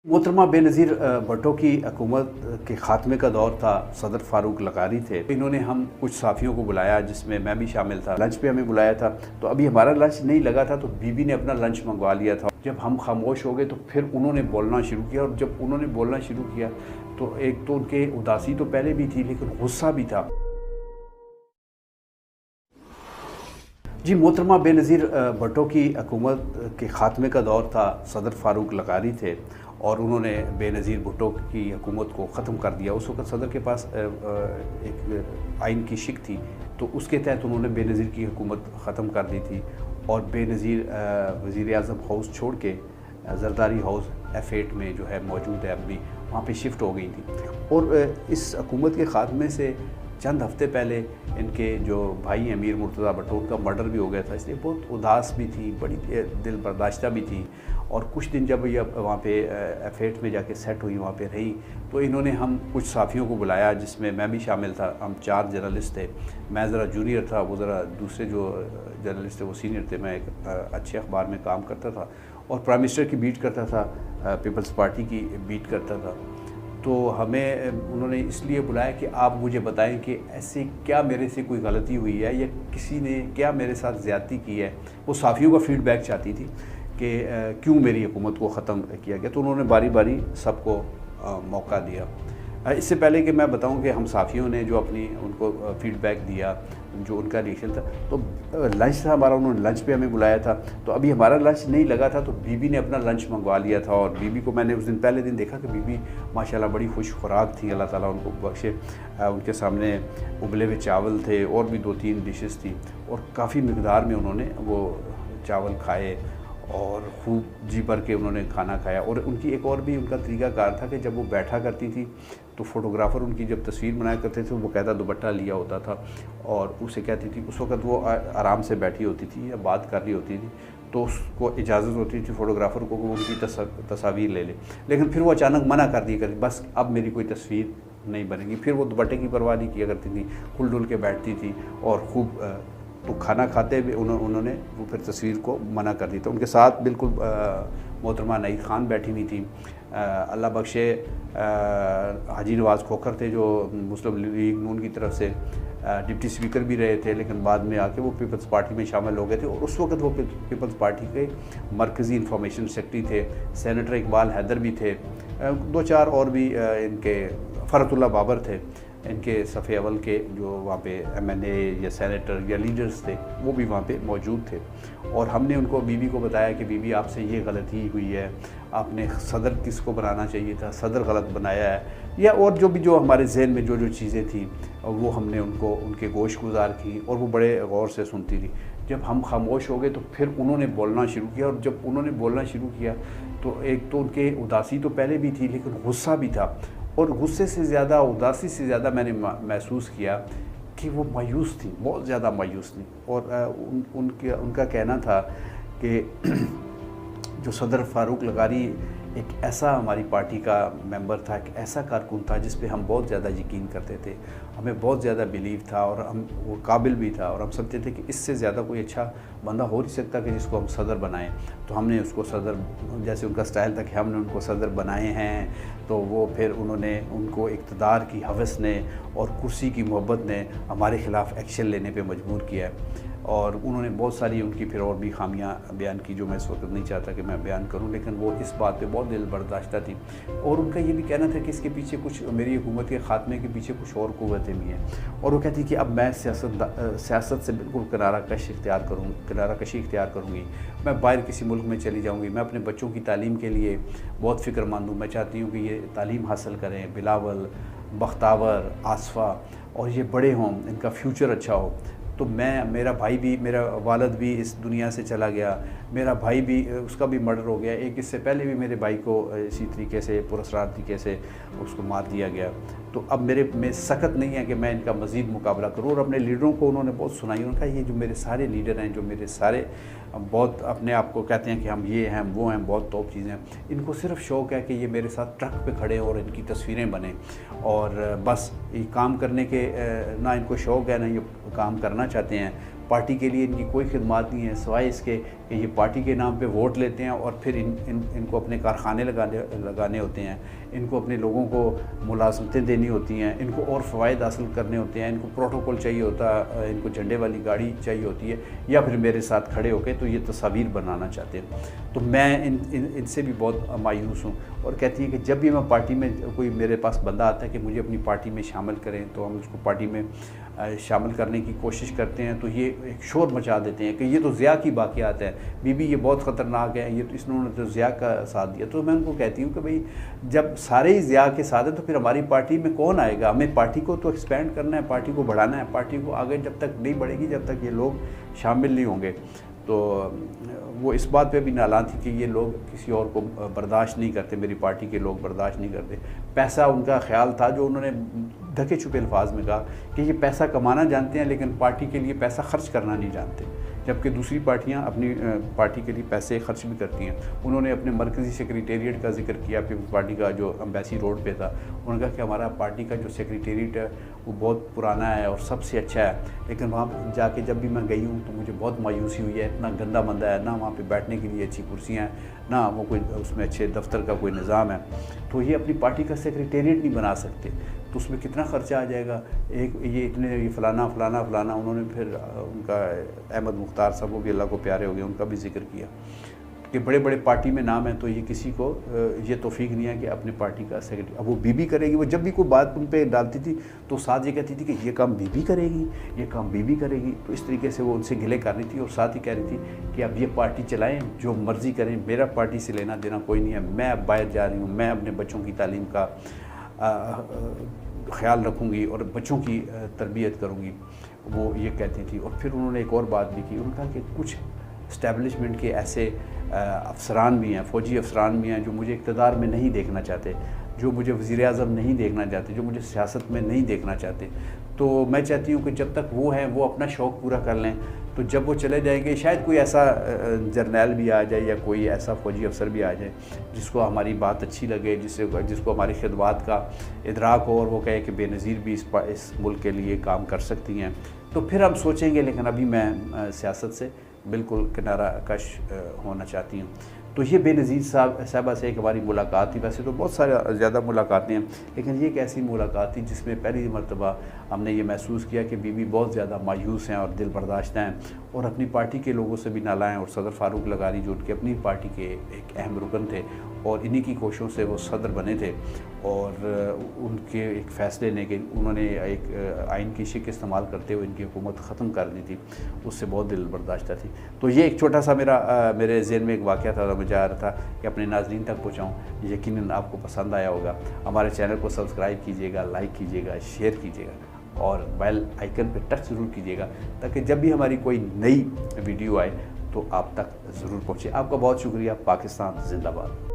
मोहतरमा बेनज़ीर भुट्टो की हुकूमत के ख़ात्मे का दौर था। सदर फ़ारूक लगारी थे। इन्होंने हम कुछ साफ़ियों को बुलाया जिसमें मैं भी शामिल था। लंच पे हमें बुलाया था, तो अभी हमारा लंच नहीं लगा था तो बीबी ने अपना लंच मंगवा लिया था। जब हम खामोश हो गए तो फिर उन्होंने बोलना शुरू किया, और जब उन्होंने बोलना शुरू किया तो एक तो उनके उदासी तो पहले भी थी, लेकिन गुस्सा भी था। जी, मोहतरमा बेनज़ीर भुट्टो की हुकूमत के ख़ात्मे का दौर था। सदर फ़ारूक लगारी थे और उन्होंने बेनज़ीर भुट्टो की हुकूमत को ख़त्म कर दिया। उस वक़्त सदर के पास एक आइन की शिक थी, तो उसके तहत उन्होंने बेनज़ीर की हुकूमत ख़त्म कर दी थी और बेनज़ीर वज़ीर-ए-आज़म हाउस छोड़ के ज़रदारी हाउस F8 में जो है मौजूद है, अब भी वहाँ पे शिफ्ट हो गई थी। और इस हुकूमत के ख़ात्मे से चंद हफ़्ते पहले इनके जो भाई अमीर मुर्तज़ा भुट्टो, उनका मर्डर भी हो गया था, इसलिए बहुत उदास भी थी, बड़ी दिल बर्दाश्ता भी थी। और कुछ दिन जब ये वहाँ पे F8 में जाके सेट हुई, वहाँ पे रही, तो इन्होंने हम कुछ साफ़ियों को बुलाया जिसमें मैं भी शामिल था। हम 4 जर्नलिस्ट थे। मैं ज़रा जूनियर था, वो ज़रा दूसरे जो जर्नलिस्ट थे वो सीनियर थे। मैं एक अच्छे अखबार में काम करता था और प्राइम मिनिस्टर की बीट करता था, पीपल्स पार्टी की बीट करता था। तो हमें उन्होंने इसलिए बुलाया कि आप मुझे बताएं कि ऐसे क्या मेरे से कोई गलती हुई है या किसी ने क्या मेरे साथ ज़्यादती की है। वो साफ़ियों का फ़ीडबैक चाहती थी कि क्यों मेरी हुकूमत को ख़त्म किया गया। तो उन्होंने बारी बारी सबको मौका दिया। इससे पहले कि मैं बताऊं कि हम साफ़ियों ने जो अपनी उनको फ़ीडबैक दिया, जो उनका रिएक्शन था, तो लंच था हमारा, उन्होंने लंच पे हमें बुलाया था। तो अभी हमारा लंच नहीं लगा था तो बीबी ने अपना लंच मंगवा लिया था। और बीबी को मैंने उस दिन पहले दिन देखा कि बीबी माशाल्लाह बड़ी खुश खुराक थी, अल्लाह ताला उनको बख्शे। उनके सामने उबले हुए चावल थे और भी 2-3 डिशेस थी और काफ़ी मिकदार में उन्होंने वो चावल खाए और खूब जी भर के उन्होंने खाना खाया। और उनकी एक और भी उनका तरीक़ाकार था कि जब वो बैठा करती थी तो फ़ोटोग्राफ़र उनकी जब तस्वीर बनाया करते थे, वो बाकायदा दुपट्टा लिया होता था और उसे कहती थी, उस वक़्त वो आराम से बैठी होती थी या बात कर रही होती थी, तो उसको इजाज़त होती थी फ़ोटोग्राफ़र को वो उनकी तस्वीर ले ले। लेकिन फिर वो अचानक मना कर दिया करती, बस अब मेरी कोई तस्वीर नहीं बनेगी। फिर वो दुपट्टे की परवाह नहीं किया करती थी, खुल डुल के बैठती थी और खूब तो खाना खाते हुए उन्होंने वो फिर तस्वीर को मना कर दी। तो उनके साथ बिल्कुल मोहतरमा नईद ख़ान बैठी हुई थी। अल्लाह बख्शे हाजी नवाज़ खोखर थे जो मुस्लिम लीग नून की तरफ से डिप्टी स्पीकर भी रहे थे, लेकिन बाद में आके वो पीपल्स पार्टी में शामिल हो गए थे। और उस वक्त वो पीपल्स पार्टी के मरकज़ी इंफॉर्मेशन सेक्रेटरी थे। सेनेटर इकबाल हैदर भी थे, 2-4 और भी इनके फ़रतुल्लाह बाबर थे, इनके सफ़े अवल के जो वहाँ पे MNA या सेनेटर या लीडर्स थे, वो भी वहाँ पे मौजूद थे। और हमने उनको बीबी को बताया कि बीबी आपसे ये गलती हुई है, आपने सदर किसको बनाना चाहिए था, सदर गलत बनाया है, या और जो हमारे जहन में जो चीज़ें थी वो हमने उनको उनके गोश गुजार की और वो बड़े गौर से सुनती थी। जब हम खामोश हो गए तो फिर उन्होंने बोलना शुरू किया, और जब उन्होंने बोलना शुरू किया तो एक तो उनके उदासी तो पहले भी थी, लेकिन गुस्सा भी था। और गुस्से से ज़्यादा, उदासी से ज़्यादा मैंने महसूस किया कि वो मायूस थी, बहुत ज़्यादा मायूस थी। और उनका कहना था कि जो सदर फ़ारूक लगारी एक ऐसा हमारी पार्टी का मेंबर था, एक ऐसा कारकुन था जिस पे हम बहुत ज़्यादा यकीन करते थे, हमें बहुत ज़्यादा बिलीव था और हम वो काबिल भी था, और हम समझते थे कि इससे ज़्यादा कोई अच्छा बंदा हो नहीं सकता कि जिसको हम सदर बनाएं। तो हमने उसको सदर, जैसे उनका स्टाइल था कि हमने उनको सदर बनाए हैं, तो वो फिर उनको इक़्तिदार की हवस ने और कुर्सी की मोहब्बत ने हमारे ख़िलाफ़ एक्शन लेने पे मजबूर किया है। और उन्होंने बहुत सारी उनकी फिर और भी खामियां बयान की जो मैं इस वक्त नहीं चाहता कि मैं बयान करूं, लेकिन वो इस बात पे बहुत दिल बर्दाश्ता थी। और उनका ये भी कहना था कि इसके पीछे कुछ, मेरी हुकूमत के ख़ात्मे के पीछे कुछ और क़ुव्वतें भी हैं। और वो कहती कि अब मैं सियासत से बिल्कुल किनारा कशी इख्तियार करूँगी, मैं बाहर किसी मुल्क में चली जाऊँगी, मैं अपने बच्चों की तालीम के लिए बहुत फ़िक्रमंद हूँ। मैं चाहती हूँ कि ये तालीम हासिल करें, बिलावल, बख्तावर, आसफ़ा, और ये बड़े हों, इनका फ्यूचर अच्छा हो। तो मेरा भाई भी, मेरा वालिद भी इस दुनिया से चला गया, मेरा भाई भी, उसका भी मर्डर हो गया, एक इससे पहले भी मेरे भाई को इसी तरीके से पुरस्कार तरीके से उसको मार दिया गया। तो अब मेरे में सख्त नहीं है कि मैं इनका मज़ीद मुकाबला करूँ। और अपने लीडरों को उन्होंने बहुत सुनाई। उन्होंने कहा ये जो मेरे सारे लीडर हैं, जो मेरे सारे बहुत अपने आप को कहते हैं कि हम ये हैं, वो हैं, बहुत टॉप चीज़ें हैं, इनको सिर्फ शौक़ है कि ये मेरे साथ ट्रक पे खड़े और इनकी तस्वीरें बने, और बस ये काम करने के ना इनको शौक़ है, ना ये काम करना चाहते हैं। पार्टी के लिए इनकी कोई खिदमात नहीं है, सिवाय इसके कि ये पार्टी के नाम पे वोट लेते हैं और फिर इनको अपने कारखाने लगाने होते हैं, इनको अपने लोगों को मुलाजमतें देनी होती हैं, इनको और फ़वाइद हासिल करने होते हैं, इनको प्रोटोकॉल चाहिए होता है, इनको झंडे वाली गाड़ी चाहिए होती है, या फिर मेरे साथ खड़े होकर तो ये तस्वीर बनाना चाहते हैं। तो मैं इनसे भी बहुत मायूस हूँ। और कहती है कि जब भी मैं पार्टी में, कोई मेरे पास बंदा आता है कि मुझे अपनी पार्टी में शामिल करें, तो हम उसको पार्टी में शामिल करने की कोशिश करते हैं, तो ये एक शोर मचा देते हैं कि ये तो ज़िया की बाक़ियात है, बीबी ये बहुत ख़तरनाक है, ये तो इन्होंने तो ज़िया का साथ दिया। तो मैं उनको कहती हूँ कि भाई जब सारे ही ज़िया के साथ हैं तो फिर हमारी पार्टी में कौन आएगा? हमें पार्टी को तो एक्सपेंड करना है, पार्टी को बढ़ाना है, पार्टी को आगे जब तक नहीं बढ़ेगी, जब तक ये लोग शामिल नहीं होंगे। तो वो इस बात पे भी नालान थी कि ये लोग किसी और को बर्दाश्त नहीं करते, मेरी पार्टी के लोग बर्दाश्त नहीं करते। पैसा उनका ख्याल था, जो उन्होंने ढके छुपे अल्फाज में कहा कि ये पैसा कमाना जानते हैं लेकिन पार्टी के लिए पैसा खर्च करना नहीं जानते, जबकि दूसरी पार्टियां अपनी पार्टी के लिए पैसे खर्च भी करती हैं। उन्होंने अपने मरकज़ी सेक्रेटेरिएट का जिक्र किया, पीपल्स पार्टी का जो एम्बेसी रोड पे था, उन्होंने कहा कि हमारा पार्टी का जो सेक्रेटेरिएट है वो बहुत पुराना है और सबसे अच्छा है, लेकिन वहाँ जाके जब भी मैं गई हूँ तो मुझे बहुत मायूसी हुई है। इतना गंदा मंदा है, ना वहाँ पे बैठने के लिए अच्छी कुर्सियाँ हैं, ना वो कोई उसमें अच्छे दफ्तर का कोई निज़ाम है। तो ये अपनी पार्टी का सेक्रेटेरिएट नहीं बना सकते, तो उसमें कितना ख़र्चा आ जाएगा। एक ये इतने ये फ़लाना फ़लाना फ़लाना, उन्होंने फिर उनका अहमद मुख्तार साहब, वो भी अल्लाह को प्यारे हो गए, उनका भी जिक्र किया कि बड़े बड़े पार्टी में नाम है, तो ये किसी को ये तौफीक नहीं है कि अपनी पार्टी का सेक्रेटरी। अब वो बीबी करेगी, वो जब भी कोई बात उन पर डालती थी तो साथ ये कहती थी कि ये काम बीबी करेगी, ये काम बीबी करेगी। तो इस तरीके से वो उनसे गिले कर रही थी और साथ ही कह रही थी कि अब ये पार्टी चलाएं, जो मर्ज़ी करें, मेरा पार्टी से लेना देना कोई नहीं है, मैं अब बाहर जा रही हूँ, मैं अपने बच्चों की तालीम का ख़्याल रखूँगी और बच्चों की तरबियत करूँगी, वो ये कहती थी। और फिर उन्होंने एक और बात भी की, उन्होंने कहा कि कुछ इस्टेब्लिशमेंट के ऐसे अफसरान भी हैं, फ़ौजी अफसरान भी हैं, जो मुझे इक़्तिदार में नहीं देखना चाहते, जो मुझे वज़ीर-ए-आज़म नहीं देखना चाहते, जो मुझे सियासत में नहीं देखना चाहते। तो मैं चाहती हूँ कि जब तक वो हैं वो अपना शौक़ पूरा कर लें, तो जब वो चले जाएंगे शायद कोई ऐसा जर्नैल भी आ जाए या कोई ऐसा फ़ौजी अफसर भी आ जाए जिसको हमारी बात अच्छी लगे, जिसको हमारी खिदमत का इदराक हो और वो कहे कि बेनज़ीर भी इस मुल्क के लिए काम कर सकती हैं, तो फिर हम सोचेंगे। लेकिन अभी मैं सियासत से बिल्कुल किनारा कश होना चाहती हूँ। तो ये बेनज़ीर साहबा से एक हमारी मुलाकात थी। वैसे तो बहुत सारे ज़्यादा मुलाकातें हैं, लेकिन ये एक ऐसी मुलाकात थी जिसमें पहली मरतबा हमने ये महसूस किया कि बीबी बहुत ज़्यादा मायूस हैं और दिल बर्दाश्त हैं और अपनी पार्टी के लोगों से भी नालायक। और सदर फ़ारूक लगारी जो उनकी अपनी पार्टी के एक अहम रुकन थे और इन्हीं की कोशिशों से वो सदर बने थे, और उनके एक फ़ैसले ने कि उन्होंने एक आइन की शिक इस्तेमाल करते हुए इनकी हुकूमत ख़त्म कर दी थी, उससे बहुत दिल बर्दाश्त थी। तो ये एक छोटा सा मेरे ज़हन में एक वाक़या था, मुझे आ रहा था कि अपने नाज़रीन तक पहुँचाऊँ। यकीनन आपको पसंद आया होगा। हमारे चैनल को सब्सक्राइब कीजिएगा, लाइक कीजिएगा, शेयर कीजिएगा और बेल आइकन पर टच ज़रूर कीजिएगा, ताकि जब भी हमारी कोई नई वीडियो आए तो आप तक ज़रूर पहुँचे। आपका बहुत शुक्रिया। पाकिस्तान ज़िंदाबाद।